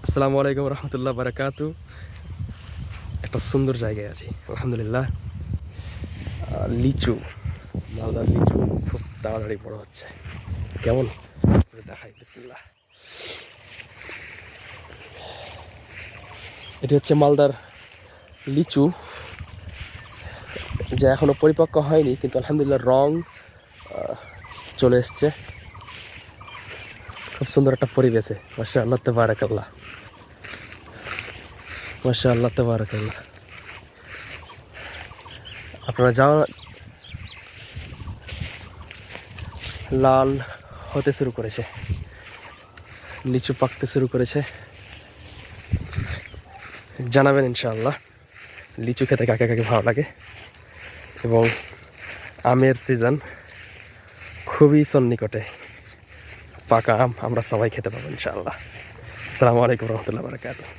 আসসালামু আলাইকুম রহমতুল্লাহ বারাকাতু। একটা সুন্দর জায়গায় আছি আলহামদুলিল্লাহ। লিচু, মালদার লিচু খুব তাড়াতাড়ি বড় হচ্ছে। কেমন দেখাই, বিসমিল্লাহ। এটি হচ্ছে মালদার লিচু, যা এখনো পরিপক্ক হয়নি, কিন্তু আলহামদুলিল্লাহ রং চলে এসছে। খুব সুন্দর একটা পরিবেশে, মাশাআল্লাহ তাবারাকাল্লাহ, মাশাআল্লাহ তাবারাকাল্লাহ। আপনারা যাওয়া লাল হতে শুরু করেছে, লিচু পাকতে শুরু করেছে। জানাবেন ইনশাআল্লাহ লিচু খেতে কাকে কাকে ভালো লাগে। এবং আমের সিজন খুবই সন্নিকটে, পাকা আম আমরা সবাই খেতে পাবো ইনশাআল্লাহ। আসসালামু আলাইকুম রহমতুল্লাহ বারাকাতুহু।